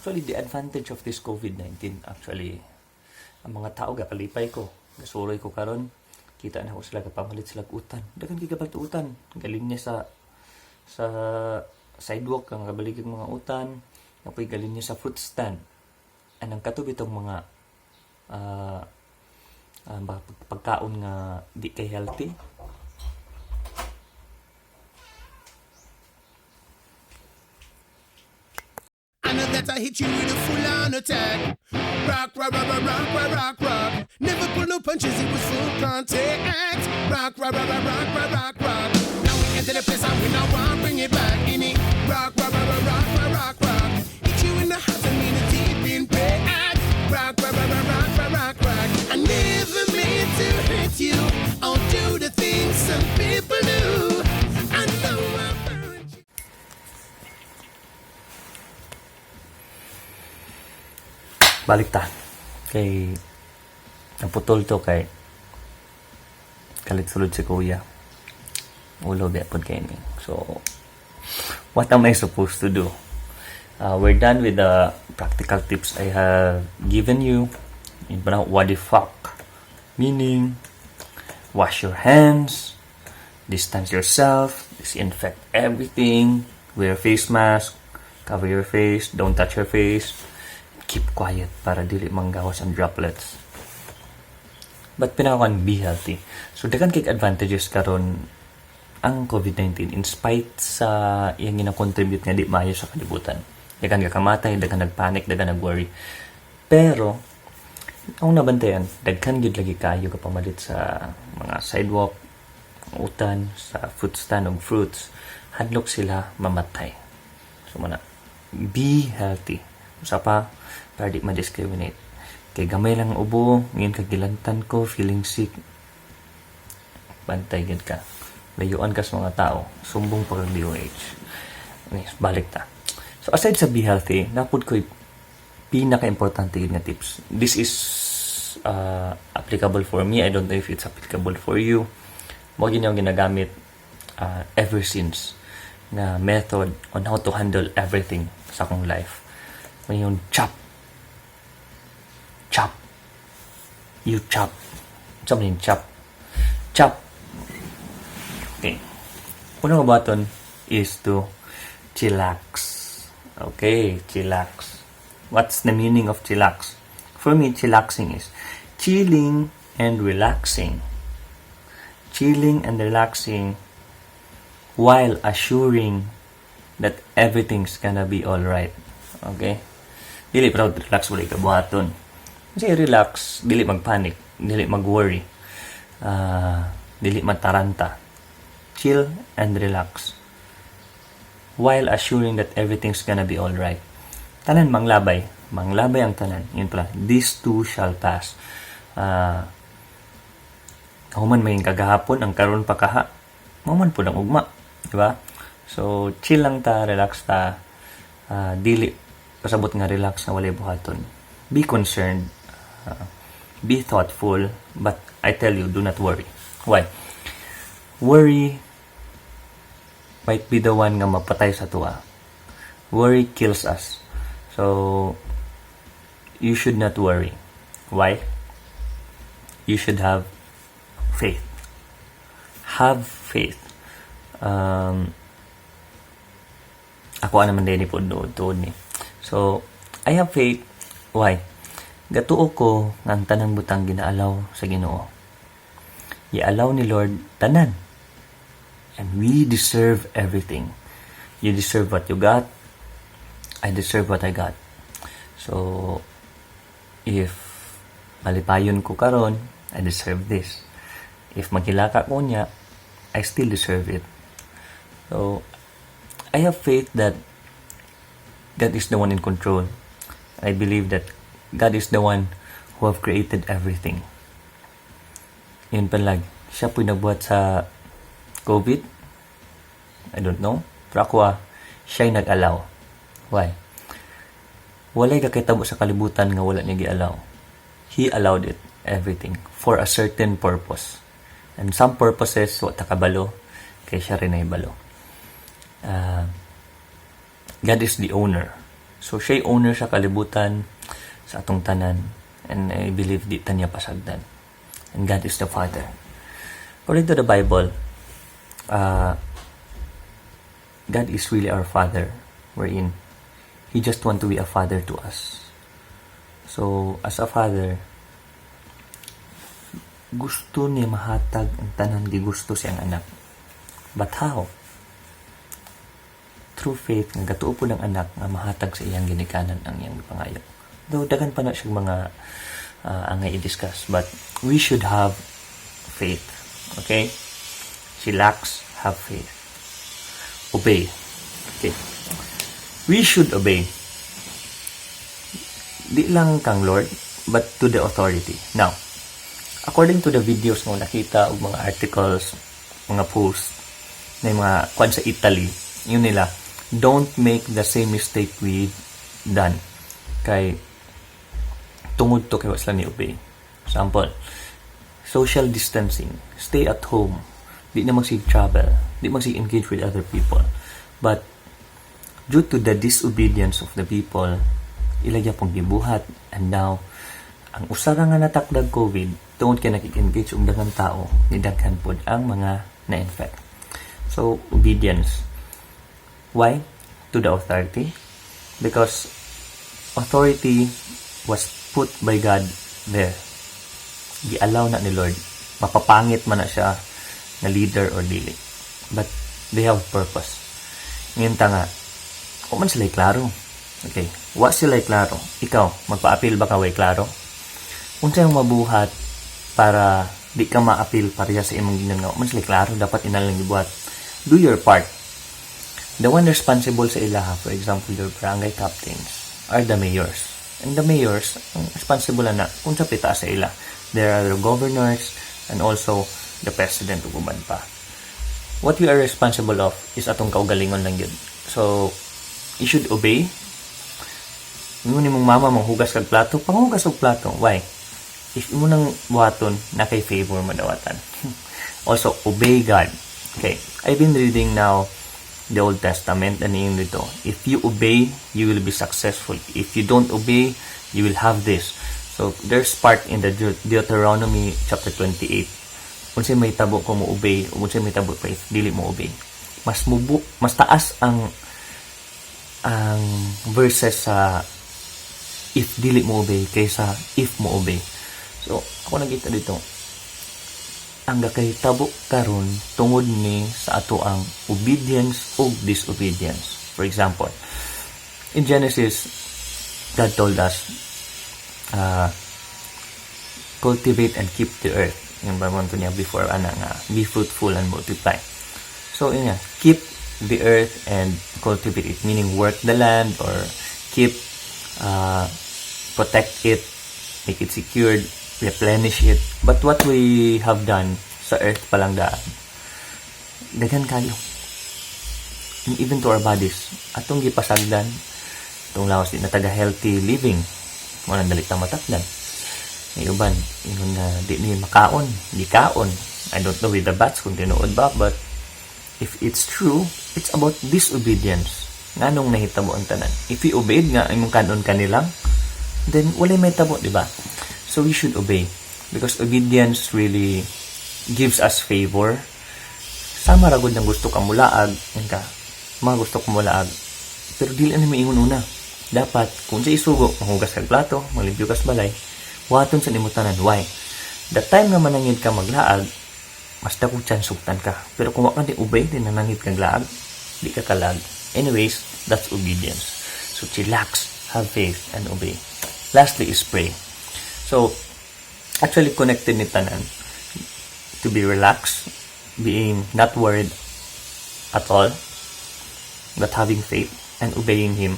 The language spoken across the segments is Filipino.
Actually, the advantage of this COVID-19, actually, ang mga tao gakalipay ko, gasuroy ko karon, kita na ko sila kapamalit sila utan. Dagan gigabat utan, galing niya sa sidewalk ang kabaligig mga utan, ako'y galing niya sa fruit stand. Anang katubi itong mga pagkaon nga di kay healthy. I know that I hit you with a full-on attack. Rock, rock, rock, rock, rock, rock, rock, rock. Never pull no punches, it was full contact. Rock, rock, rock, rock, rock, rock, rock, rock. Now we enter the place and we now want bring it back. In it, rock, rock, rock, rock, rock, rock, rock, rock. Hit you in the house and mean a deep impact. Rock, rock, rock, rock, rock, rock, rock, rock. I never meant to hurt you or do the things some people do. I know I've hurt you. Balik ta. Kay naputol to kay kalit sulod si kuya. Ulo gapon kay ni. So, what am I supposed to do? We're done with the practical tips I have given you. What the fuck? Meaning, wash your hands, distance yourself, disinfect everything, wear face mask, cover your face, don't touch your face, keep quiet para dili manggawas ang droplets. But pinakawan, be healthy. So, dagan kay advantages karon ang COVID-19 in spite sa iyang gina-contribute nga di maayo sa kalibutan. Dagan kakamatay, dagan nagpanic, dagan nag-worry. Pero, ang nabantayan, daghan gyud lagi kayo kapamalit sa mga sidewalk, utan, sa fruit stand og fruits, hadlok sila mamatay. So, be healthy. Usa pa, para di ma-discriminate. Kay gamay lang ubo, ngayon kagilantan ko, feeling sick. Bantay gid ka. Layuan ka sa mga tao. Sumbong pag DOH. Yes, balik ta. So, aside sa be healthy, napod ko pinaka-importante yun nga tips. This is applicable for me. I don't know if it's applicable for you. Mo yun yung ginagamit ever since na method on how to handle everything sa akong life. Yung chop. Chop. You chop. Something chop. Chop. Okay. Unang button is to chillax. Okay, chillax. What's the meaning of chillax? For me, chillaxing is chilling and relaxing. Chilling and relaxing while assuring that everything's gonna be alright. Okay? Dili proud relax wala ikabuhaton. Kasi relax, dili magpanic, dili mag-worry, dili mataranta. Chill and relax while assuring that everything's gonna be alright. Tanan manglabay ang tanan. Yun pala, these too shall pass. Human may kagahapon, ang karon pa kaha, human po ng ugma, di ba? So, chill lang ta, relax ta, dili pasabot nga relax na walay buhaton. Be concerned, be thoughtful, but I tell you, do not worry. Why? Worry might be the one nga mapatay sa tuwa. Worry kills us. So, you should not worry. Why? You should have faith. Have faith. Ako naman din po doon ni. So, I have faith. Why? Gatuo ko ng tanang butang ginaalaw sa Ginoo. I-allow ni Lord tanan. And we deserve everything. You deserve what you got. I deserve what I got. So, if malipayon ko karon, I deserve this. If magilaka ko niya, I still deserve it. So, I have faith that God is the one in control. I believe that God is the one who have created everything. Yun palag. Siya po'y nagbuhat sa COVID. I don't know. Pero ako siya'y nag-allow. Why? Walay kakitabo sa kalibutan nga wala niya gi-allow. He allowed it, everything, for a certain purpose. And some purposes, wata kabalo, kaya siya rin ay balo. God is the owner. So, siya owner sa kalibutan, sa atong tanan. And I believe di tanya pasagdan. And God is the Father. According to the Bible, God is really our Father, wherein He just want to be a father to us. So, as a father, gusto niya mahatag ang tanan gigusto siyang anak. But how? Through faith, nga gatuo po ng anak nga mahatag sa iyang ginikanan ang iyang pangayo. Though, dagan pa na siyang mga angay i-discuss. But, we should have faith. Okay? She lacks, have faith. Obey. Okay. We should obey. Di lang kang Lord, but to the authority. Now, according to the videos nga nakita o mga articles, mga posts, na mga kwan sa Italy, yun nila, don't make the same mistake we done. Kay, tungod to kay wasla ni obey. Example, social distancing, stay at home, di na magsig-travel, di magsig-engage with other people. But, due to the disobedience of the people, ilagya pong gibuhat, and now, ang usara nga natakdag COVID, tungod kay nakik-engage ang daghang tao, nidaghan pod ang mga na-infect. So, obedience. Why? To the authority. Because authority was put by God there. Gi-allow na ni Lord. Mapapangit man na siya na leader or dili. But they have purpose. Ngayon nga, o man sila'y klaro. Okay. Wa sila'y klaro. Ikaw, magpa-appeal ba ka way klaro? Unsa yung mabuhat para di ka ma-appeal pareha sa imong ginangaw? Man sila'y klaro. Dapat inalang gibuhat. Do your part. The one responsible sa ilaha, for example, your barangay captains, are the mayors. And the mayors, ang responsible na kung sa pita sa ila. There are the governors and also the president ug uban pa. What we are responsible of is atong kaugalingon lang yun. So, you should obey. Ngunit mong mama manghugas kag plato, panghugas og plato. Why? If imo nang buhaton, na kay favor madawatan. Also, obey God. Okay, I've been reading now the Old Testament and in dito. If you obey, you will be successful. If you don't obey, you will have this. So, there's part in the Deuteronomy chapter 28. Unsay may tabo ko mo obey, unsay may tabo pa if dili mo obey. Mas taas ang verses sa if dili mo obey kaysa if mo obey. So, ako nakita dito, ang gakay tabo karon tungod ni sa ato ang obedience o disobedience. For example, in Genesis, God told us, cultivate and keep the earth. Yung barmon to niya before, nga, be fruitful and multiply. So, yun nga, keep the earth and cultivate it, meaning work the land or keep, protect it, make it secured, replenish it. But what we have done sa earth palang daan, daghan kayo. And even to our bodies, atong gipasagdan, itong lawas di na taga-healthy living, mo nang dalitang matakdan. May uban, ingon na di ni makaon, di kaon. I don't know with the bats kung tinuod ba, but if it's true, it's about disobedience. Nganong nahitabo ang tanan. If we obeyed nga, imong kanon kanilang, then wala may tabo, di ba? So we should obey. Because obedience really gives us favor. Sama ragod ng gusto kang mulaag, yan ka, mga gusto kang mulaag. Pero dili na may ingon una. Dapat, kung sa isugo, mahugas kag plato, maglimpyo kas balay, waton sa nimutanan. Why? The time nga manangid ka maglaag, mas dako chance sugtan ka. Pero kung wala ka di obey, din nanangid kang laag, di ka kalag. Anyways, that's obedience. So, chillax, have faith, and obey. Lastly is pray. So, actually connected ni tanan to be relaxed, being not worried at all, but having faith and obeying Him.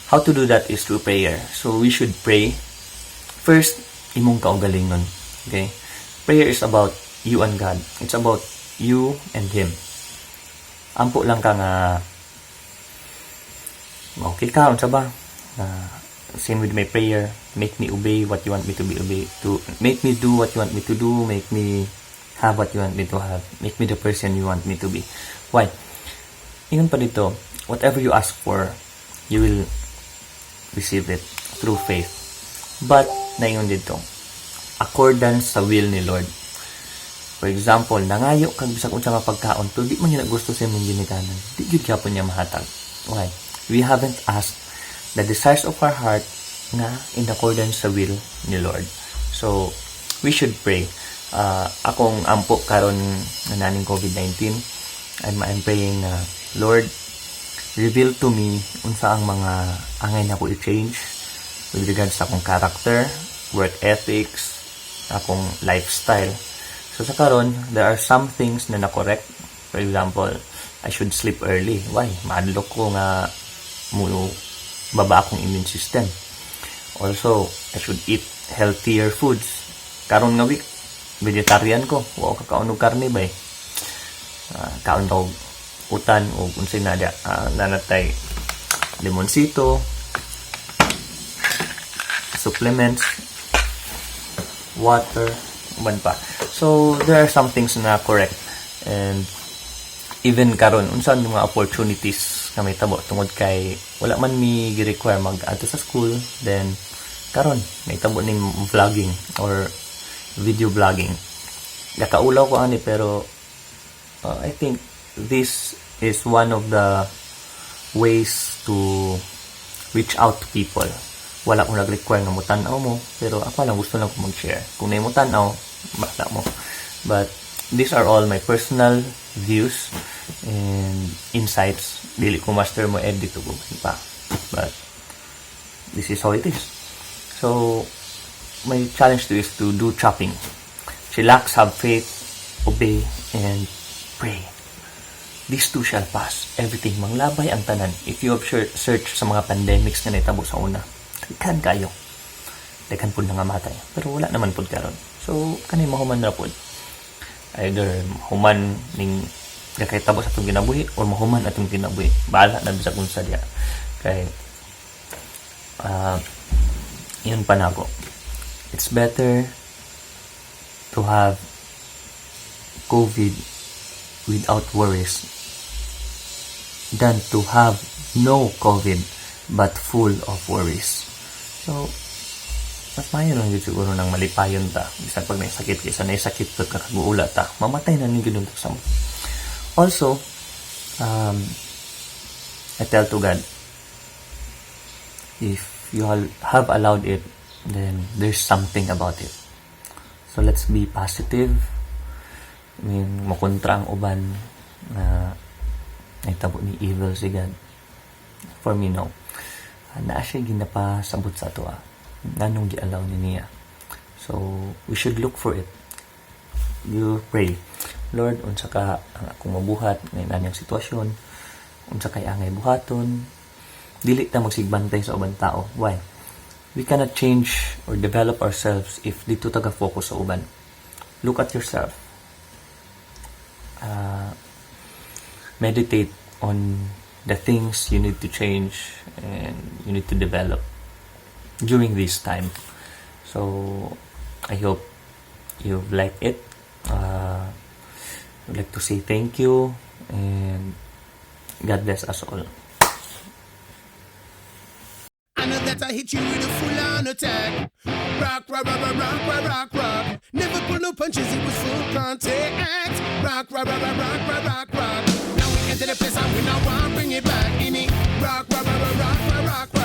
How to do that is through prayer. So, we should pray. First, imong kaugalingon. Okay? Prayer is about you and God. It's about you and Him. Ampo lang ka nga okay ka, unsa ba? Same with my prayer. Make me obey what you want me to be obey. To make me do what you want me to do. Make me have what you want me to have. Make me the person you want me to be. Why? Ingon pa dito, whatever you ask for, you will receive it through faith. But, nayon dito, accordance sa will ni Lord. For example, nangayo kag bisag unsa nga pagkaon, pero di man niya gusto sa imong ginikanan. Di gyud gyapon niya mahatag. Why? We haven't asked the desires of our heart nga in accordance sa will ni Lord. So, we should pray. Akong ampo karon nga naning COVID-19, I'm praying na, Lord, reveal to me unsa ang mga angay na ko i-change with regards sa akong character, work ethics, akong lifestyle. So sa karon, there are some things na na-correct. For example, I should sleep early. Why? Madlok ko nga baba akong immune system. Also, I should eat healthier foods. Karon nga week, vegetarian ko. Wa ko kaunog karne ba eh. Kaon daw utan o unsay na dia nanatay limonsito, supplements, water, uban pa. So there are some things na correct, and even karon unsa mga opportunities nga may tabo tungod kay wala man mi gi-require mag-adto sa school, then karon may tabo ning vlogging or video vlogging. Nakaulaw ko ani pero I think this is one of the ways to reach out to people. Wala akong nag-require na mo tanaw mo, pero ako lang gusto lang ko mag-share. Kung na mo tanaw, basta mo. But these are all my personal views and insights. Dili ko master mo edit to go pa. But this is how it is. So my challenge to you is to do chopping. Chillax, have faith, obey, and pray. These two shall pass. Everything, manglabay ang tanan. If you have search sa mga pandemics na naitabo sa una, daghan kayo. Daghan po na nga matay. Pero wala naman po karon. So, kanay mahuman na po. Either human ning gakahitabo sa itong ginabuhi or mahuman atong ginabuhi. Bahala na bisa kung sadya. Kay, yun pa na ako. It's better to have COVID without worries than to have no COVID but full of worries. So, mas mayo lang yun siguro nang malipayon ta. Bisan pag naisakit, kaysa naisakit to kakaguula ta, mamatay na ninyo dun sa mo. Also, I tell to God, if you have allowed it, then there's something about it. So, let's be positive. I mean, makontra ang uban na naitabo ni evil si God. For me, no. Naa siya ginapasabot sa ato. Nanong gi-allow ni niya. So, we should look for it. You pray, Lord, unsa ka ang akong mabuhat ngayon anyang sitwasyon, unsa kay angay buhaton, dili ta magsigbantay sa ubang tao. Why? We cannot change or develop ourselves if dito taga-focus sa uban. Look at yourself. Meditate on the things you need to change and you need to develop during this time. So, I hope you've liked it. I'd like to say thank you and God bless us all. I know that I hit you with a full-on attack. Rock, rock, rock, rock, rock, rock, rock, rock. Never pull no punches, it was full contact. Rock, rock, rock, rock, rock, rock, rock, rock. Now we enter the place and we now want bring it back. In it, rock, rock, rock, rock, rock, rock, rock, rock.